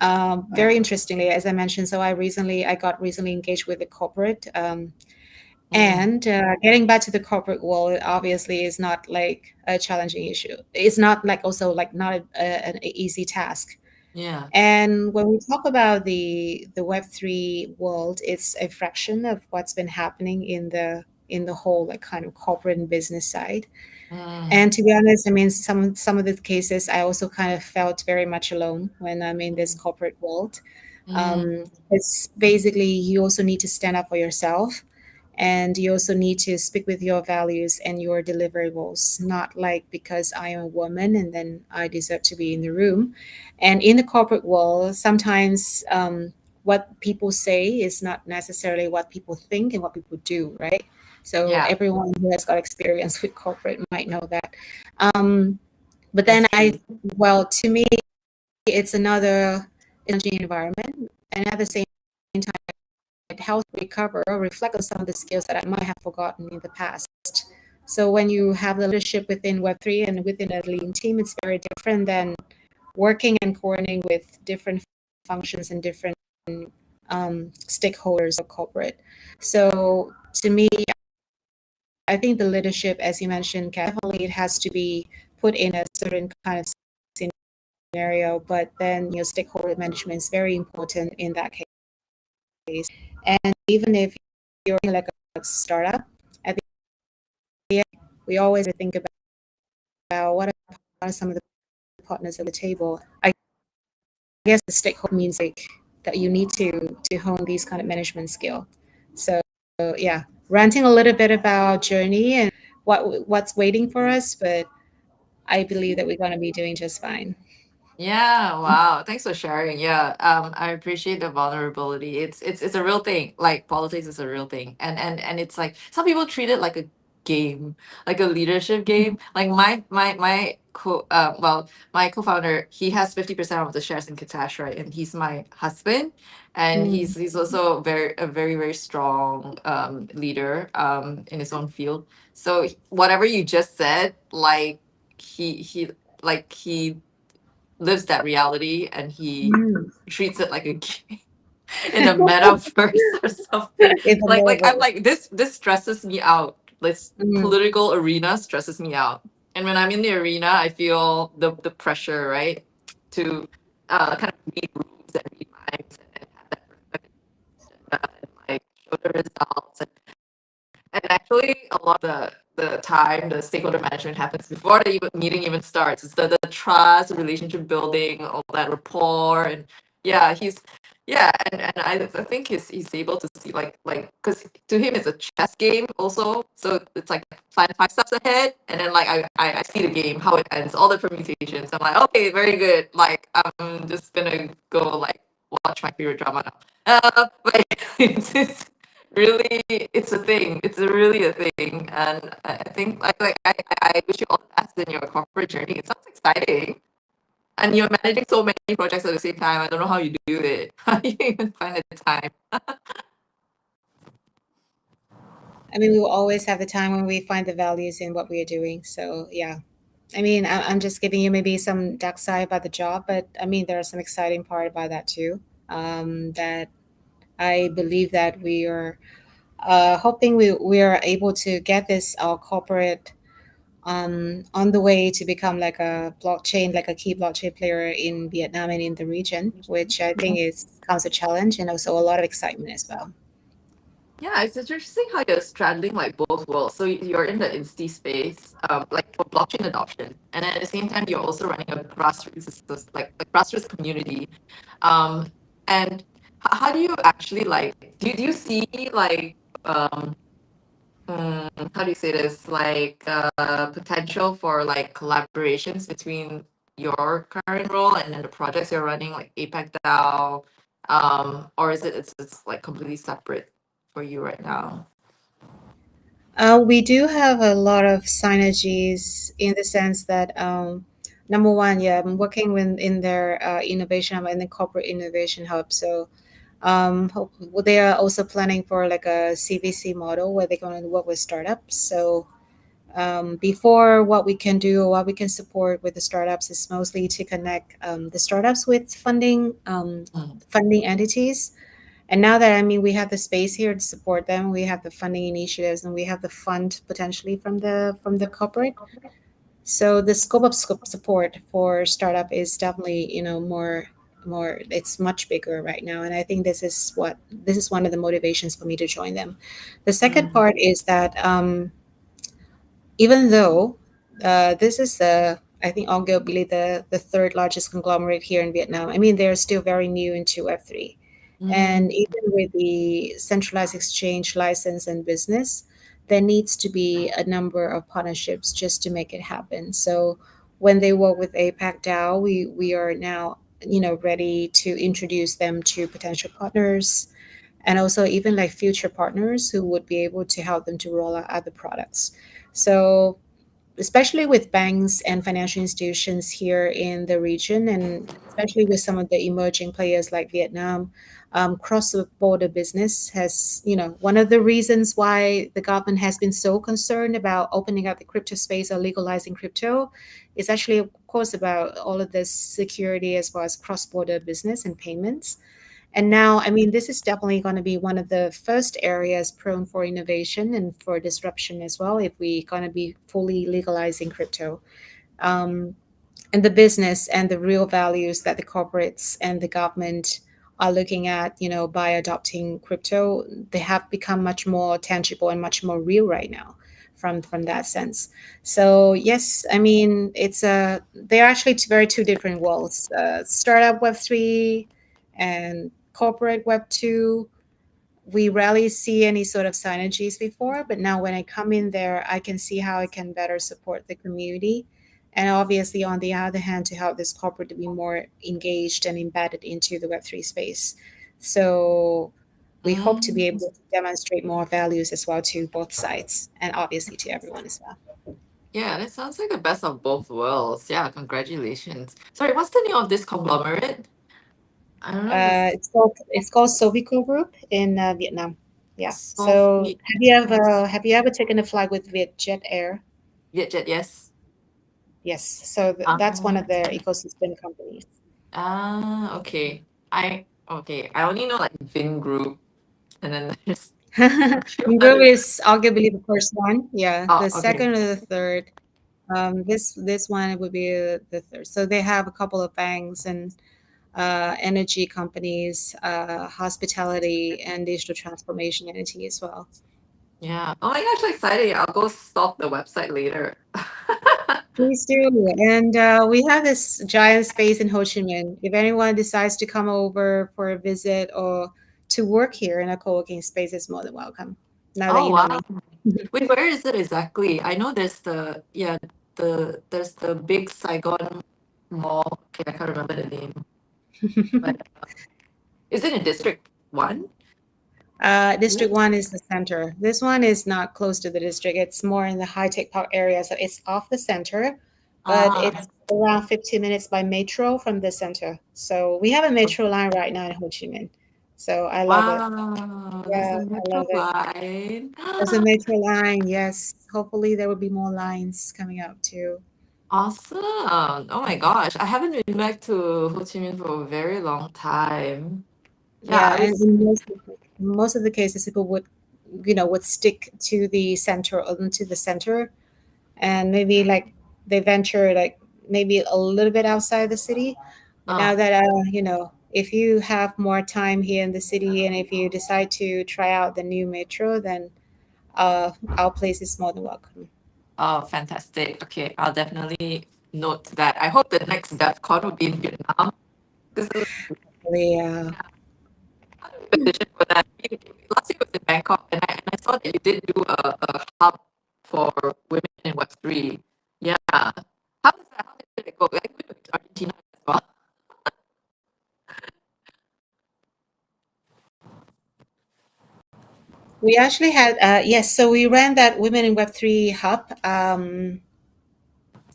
very interestingly, as I mentioned, so I got recently engaged with a corporate, Mm, and getting back to the corporate world, it obviously is not like a challenging issue. It's not like also like not an easy task. yeah. And when we talk about the Web3 world, it's a fraction of what's been happening in the whole like kind of corporate and business side. Mm, And to be honest, I mean, some of the cases I also kind of felt very much alone when I'm in this mm, corporate world. mm, It's basically you also need to stand up for yourself, and you also need to speak with your values and your deliverables, not like because I am a woman and then I deserve to be in the room. And in the corporate world, sometimes what people say is not necessarily what people think and what people do, right? So yeah. everyone who has got experience with corporate might know that. Um, but That's then true. well, to me, it's another challenging environment, and at the same time, it helps recover or reflect on some of the skills that I might have forgotten in the past. So when you have the leadership within Web3 and within a lean team, it's very different than working and coordinating with different functions and different stakeholders or corporate. So to me, I think the leadership, as you mentioned, definitely it has to be put in a certain kind of scenario, but then stakeholder management is very important in that case. And even if you're like a startup, at the end, we always think about what are some of the partners at the table. I guess the stakeholder means like that you need to hone these kind of management skill. So yeah, ranting a little bit about journey and what's waiting for us, but I believe that we're going to be doing just fine. Yeah, wow. Thanks for sharing. Yeah, I appreciate the vulnerability. It's a real thing. Like politics is a real thing, and it's like some people treat it like a game, like a leadership game. Like my my co-founder, he has 50% of the shares in Katashe, right? And he's my husband, and Mm. he's also very strong leader in his own field. So whatever you just said, like he he lives that reality, and he Mm. treats it like a game in a metaverse or something. It's a Like I'm mobile. like, this stresses me out. This Mm. political arena stresses me out. And when I'm in the arena, I feel the pressure, right? To kind of read rooms and read minds, and have that perspective, and like show the results. And actually, a lot of the time, the stakeholder management happens before the meeting even starts. It's the trust, the relationship building, all that rapport, and yeah, and I think he's able to see like because to him it's a chess game also. So it's like plan 5 steps ahead, and then like I see the game, how it ends, all the permutations. I'm like, okay, very good. Like I'm just gonna go like watch my favorite drama now. But it's really, it's a thing. It's really a thing, and I think I wish you all the best in your corporate journey. It sounds exciting, and you're managing so many projects at the same time. I don't know how you do it. How do you even find the time? I mean, we will always have the time when we find the values in what we are doing. So yeah, I mean, I'm just giving you maybe some dark side about the job, but I mean, there are some exciting part about that too. That I believe that we are hoping we are able to get this our corporate on the way to become like a blockchain, like a key blockchain player in Vietnam and in the region, which I think is comes a challenge and also a lot of excitement as well. Yeah, it's interesting how you're straddling like both worlds. So you're in the Insti space, like for blockchain adoption, and then at the same time you're also running a grassroots, like a grassroots community. And how do you actually like? Do you see like um how do you say this? Like potential for like collaborations between your current role and then the projects you're running, like APAC DAO, or is it's like completely separate for you right now? We do have a lot of synergies in the sense that number one, yeah, I'm working with in their innovation hub and the corporate innovation hub. So well, they are also planning for like a CVC model where they're going to work with startups. So before, what we can do or what we can support with the startups is mostly to connect the startups with Mm. funding entities. And now that I mean we have the space here to support them, we have the funding initiatives, and we have the fund potentially from the corporate. So the scope of support for startup is definitely more it's much bigger right now, and I think this is one of the motivations for me to join them. The second Mm. part is that even though this is the I think arguably the third largest conglomerate here in Vietnam. I mean, they're still very new into Web3. And Mm. even with the centralized exchange license and business, there needs to be a number of partnerships just to make it happen. So when they work with APAC DAO, we are now ready to introduce them to potential partners and also even like future partners who would be able to help them to roll out other products. So especially with banks and financial institutions here in the region, and especially with some of the emerging players like Vietnam, cross-border business has, one of the reasons why the government has been so concerned about opening up the crypto space or legalizing crypto is actually, of course, about all of this security as well as cross-border business and payments. And now, I mean, this is definitely going to be one of the first areas prone for innovation and for disruption as well if we're going to be fully legalizing crypto. Um, and the business and the real values that the corporates and the government are looking at, by adopting crypto, they have become much more tangible and much more real right now from that sense. So yes, I mean they're actually two different worlds. Startup Web3 and corporate Web2, we rarely see any sort of synergies before, but now when I come in there, I can see how I can better support the community. And obviously, on the other hand, to help this corporate to be more engaged and embedded into the Web3 space. So we hope to be Mm. able to demonstrate more values as well to both sides and obviously to everyone as well. Yeah, that sounds like the best of both worlds. Yeah, congratulations. Sorry, what's the name of this conglomerate? I don't know this. It's called Sovico Group in Vietnam. Yeah. So Sophie. have you ever taken a flight with Vietjet Air? Vietjet, yes. Yes. So that's one Ah, of their ecosystem companies. okay. I only know like Vin Group, and then there's a few Group others. is arguably the first one. Yeah. Oh, The okay. second or the third. This one would be the third. So they have a couple of banks and energy companies, hospitality, and digital transformation entity as well. Yeah. Oh my gosh, so exciting. I'll go stalk the website later. Please do. And we have this giant space in Ho Chi Minh. If anyone decides to come over for a visit or to work here in a co-working space, is more than welcome. Now that Oh you know wow. me. Wait, where is it exactly? I know there's the big Saigon Mall. Okay, I can't remember the name. But is it in District 1? District Yes. 1 is the center. This one is not close to the district. It's more in the high tech park area. So it's off the center, but Ah, it's around 15 minutes by metro from the center. So we have a metro line right now in Ho Chi Minh. So I love it. wow. There's Yeah, a I metro love it. line. There's a metro line. Yes. Hopefully there will be more lines coming up too. Awesome. Oh my gosh. I haven't been back to Ho Chi Minh for a very long time. Yeah, I Yeah, and was in most of the cases, people would stick to the center, to the center, and maybe like they venture like maybe a little bit outside the city. But now uh that if you have more time here in the city, and if you decide to try out the new metro, then our place is more than welcome. oh fantastic. Okay, I'll definitely note that. I hope the next DevCon will be in Vietnam. This is Yeah. competition for that. Last year was in Bangkok, and I saw that you did do a hub for women in Web3. Yeah. How did it go? I went to Argentina as well. We actually had, yes, so we ran that Women in Web3 hub.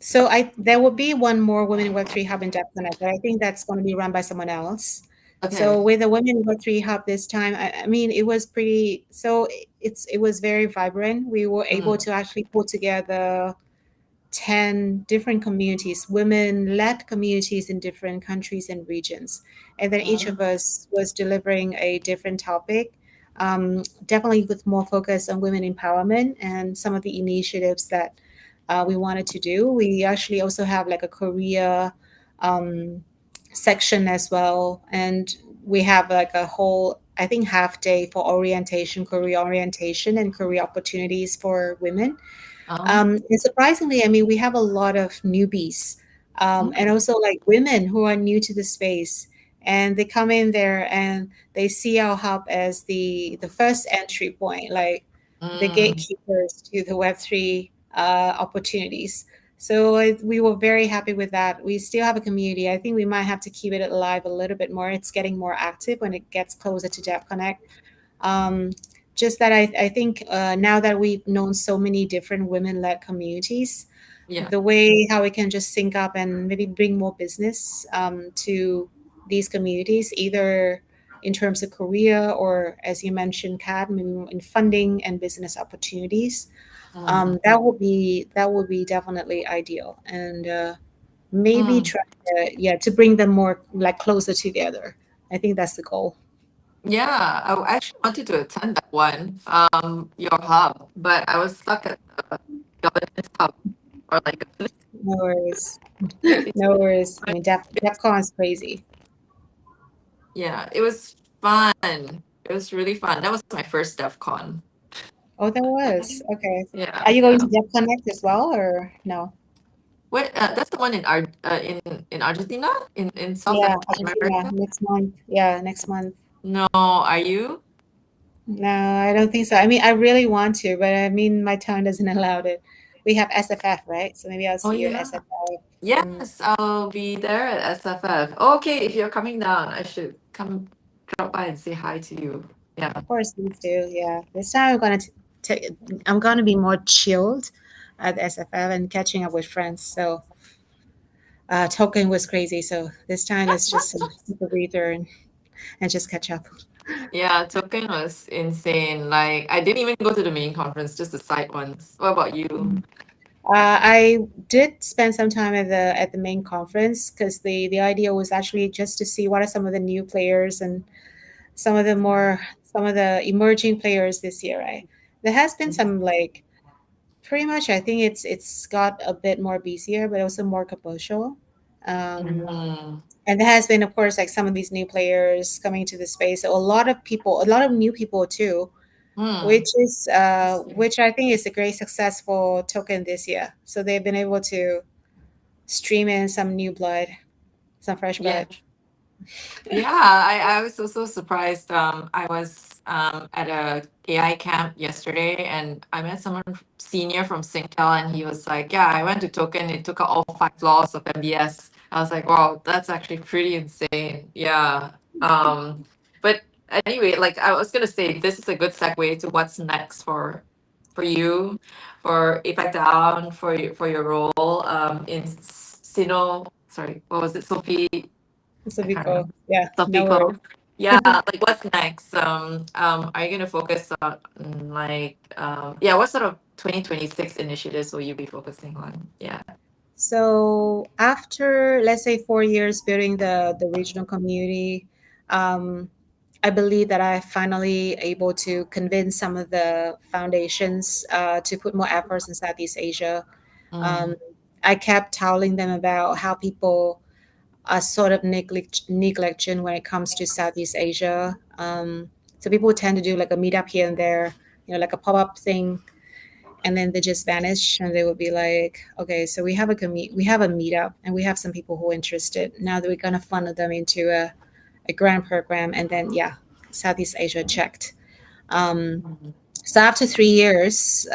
So there will be one more Women in Web3 hub in Depth Connect, but I think that's going to be run by someone else. So Okay. with the Women in Web3 hub this time, I mean, it was pretty, so it was very vibrant. We were able Mm. to actually pull together 10 different communities, women-led communities in different countries and regions. And then each of Mm. us was delivering a different topic, definitely with more focus on women empowerment and some of the initiatives that we wanted to do. We actually also have like a career um, section as well. And we have like a whole, I think, half day for career orientation, and career opportunities for women. Oh. And surprisingly, I mean, we have a lot of newbies, and Mm. also like women who are new to the space, and they come in there and they see our hub as the first entry point, like the Mm. gatekeepers to the Web3 opportunities. So we were very happy with that. We still have a community. I think we might have to keep it alive a little bit more. It's getting more active when it gets closer to Dev Connect. Um, just that I think now that we've known so many different women-led communities, Yeah. the way how we can just sync up and maybe bring more business to these communities, either in terms of career or, as you mentioned, Kat, maybe in funding and business opportunities. Mm. That would be definitely ideal, and maybe Mm. try to bring them more like closer together. I think that's the goal. Yeah, actually wanted to attend that one, your hub, but I was stuck at the governance hub or like governance No worries. community. No worries. I But mean, DEFCON is crazy. yeah, it was fun. It was really fun. That was my first DEF CON. Oh, there was. Okay. Yeah, Are you going yeah. to DEF Connect as well, or no? Wait, that's the one in Argentina, in South Yeah, Argentina America. next month. Yeah, next month. No, are you? No, I don't think so. I mean, I really want to, but I mean, my time doesn't allow it. We have SFF, right? So maybe I'll Oh see you at yeah. SFF. Mm, Yes, I'll be there at SFF. Okay, if you're coming down, I should come drop by and say hi to you. Yeah. of course, please do. Yeah, this time I'm gonna be more chilled. at SFF and catching up with friends. So token was crazy. So this time let's just take a breather and just catch up. Yeah, token was insane. Like I didn't even go to the main conference, just the side ones. What about you? I did spend some time at the main conference because the idea was actually just to see what are some of the new players and some of the emerging players this year. Right, there has been some like pretty much. I think it's got a bit more busier, but also more commercial. Um, Mm, and there has been, of course, like some of these new players coming to the space. So a lot of people, a lot of new people too, mm, which I think is a great successful token this year. So they've been able to stream in some new blood, some fresh yeah. blood. Yeah, I was also surprised. I was at a AI camp yesterday, and I met someone senior from Singtel, and he was like, "Yeah, I went to Token. It took out all 5 laws of MBS." I was like, "Wow, that's actually pretty insane." Yeah. But anyway, like I was gonna say, this is a good segue to what's next for you, for APAC Down, for your role in Sino. Sorry, what was it? Sophie. I can't Sovico, remember. yeah, no Sofico. worries. Yeah, like what's next? Are you gonna focus on yeah, what sort of 2026 initiatives will you be focusing on? Yeah. So after, let's say, 4 years building the regional community, um, I believe that I finally able to convince some of the foundations to put more efforts in Southeast Asia. Um, Mm, I kept telling them about how people are sort of neglecting when it comes to Southeast Asia. So people tend to do like a meetup here and there, like a pop up thing, and then they just vanish, and they would be like, okay, so we have a meetup, and we have some people who are interested. Now that we're gonna funnel them into a grant program, and then yeah, Southeast Asia checked. Um, mm, so after 3 years,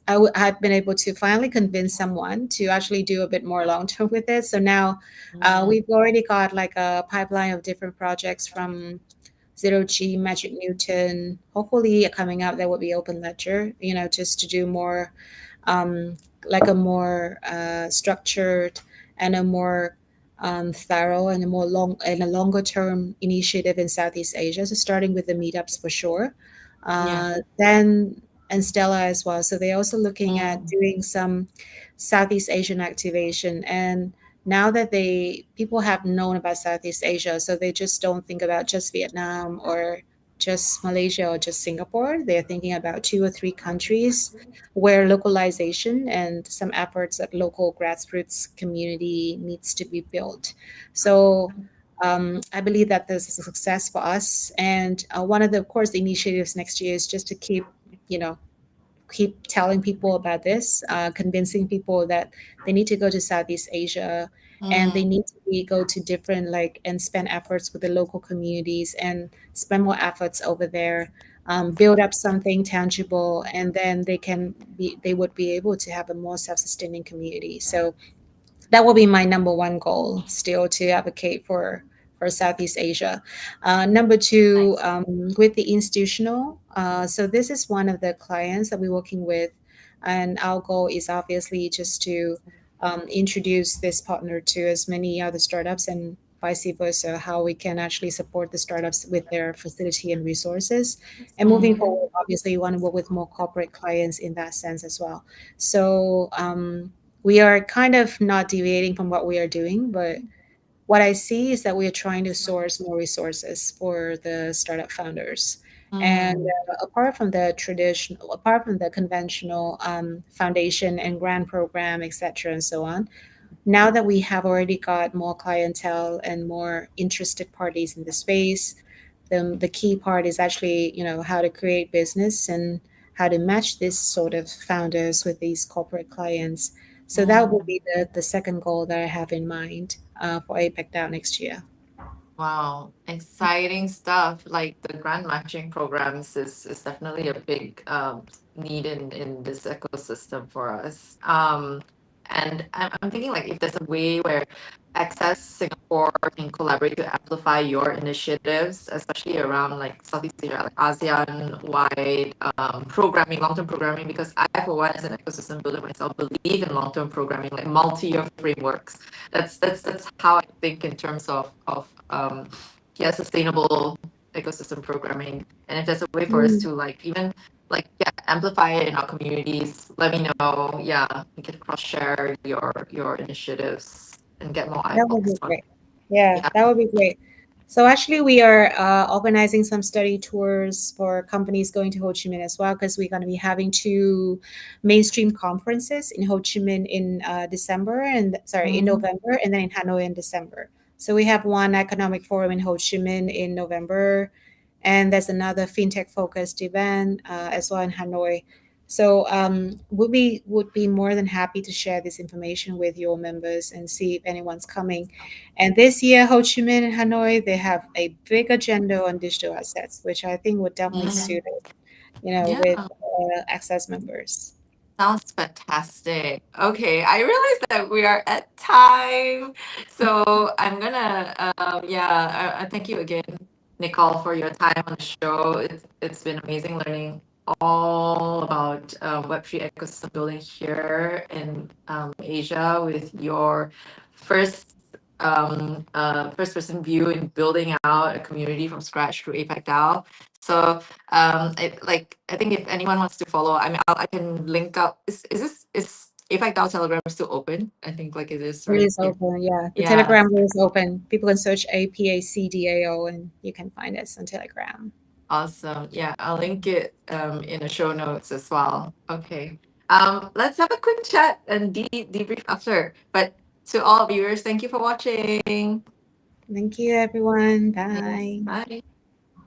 I've been able to finally convince someone to actually do a bit more long term with it. So now mm, we've already got like a pipeline of different projects from Zero G, Magic Newton. Hopefully, coming out there will be Open Ledger. Just to do more, um, like a more structured and a more thorough and a longer term initiative in Southeast Asia. So starting with the meetups for sure, yeah. then and Stella as well. So they're also looking at Mm, doing some Southeast Asian activation. And now that people have known about Southeast Asia, so they just don't think about just Vietnam or just Malaysia or just Singapore. They're thinking about 2 or 3 countries where localization and some efforts at local grassroots community needs to be built. So I believe that this is a success for us. And one of the, of course, the initiatives next year is just to you know, keep telling people about this, convincing people that they need to go to Southeast Asia and they mm, need to go to different like and spend efforts with the local communities and spend more efforts over there, build up something tangible, and then they would be able to have a more self-sustaining community. So that will be my number one goal still to advocate for Southeast Asia. Number two, nice. with the institutional. So this is one of the clients that we're working with, and our goal is obviously just to introduce this partner to as many other startups and vice versa, how we can actually support the startups with their facility and resources. And moving Mm, forward, obviously, we want to work with more corporate clients in that sense as well. So we are kind of not deviating from what we are doing, but what I see is that we are trying to source more resources for the startup founders. And mm, apart from the conventional foundation and grant program, etc., and so on, now that we have already got more clientele and more interested parties in the space, the key part is actually, how to create business and how to match this sort of founders with these corporate clients. So that will mm. be the second goal that I have in mind for APEC DAO next year. Wow, exciting stuff. Like the grant matching programs is definitely a big need in this ecosystem for us. And I'm thinking like if there's a way where Access Singapore can collaborate to amplify your initiatives, especially around like Southeast Asia, like ASEAN wide programming, long term programming. Because I, for one, as an ecosystem builder myself, believe in long term programming, like multi year frameworks. That's how I think in terms of yeah, sustainable ecosystem programming. And if there's a way for us Mm, to like even like yeah amplify it in our communities, let me know. Yeah, we can cross share your initiatives and get more that would eyeballs be on. great. Yeah, Yeah. that would be great. So actually, we are organizing some study tours for companies going to Ho Chi Minh as well, because we're going to be having two mainstream conferences in Ho Chi Minh in December and sorry in Mhm. November, and then in Hanoi in December. So we have one economic forum in Ho Chi Minh in November, and there's another fintech focused event as well in Hanoi. So would be more than happy to share this information with your members and see if anyone's coming. And this year, Ho Chi Minh and Hanoi, they have a big agenda on digital assets, which I think would definitely Mhm. suit it, with Yeah. access members. Sounds fantastic. Okay, I realize that we are at time, so I'm gonna yeah. Thank you again, Nicole, for your time on the show. It's been amazing learning all about Web3 ecosystem building here in Asia with your first first person view in building out a community from scratch through APAC DAO. So I think if anyone wants to follow, I mean, I can link up. Is APAC DAO Telegram still open? I think like it is, It right? is open, yeah. The Yeah, Telegram is open. People can search APACDAO and you can find us on Telegram. awesome. Yeah, I'll link it in the show notes as well. Okay. Let's have a quick chat and debrief after. But to all viewers, thank you for watching. Thank you, everyone. Thanks. Bye. Bye.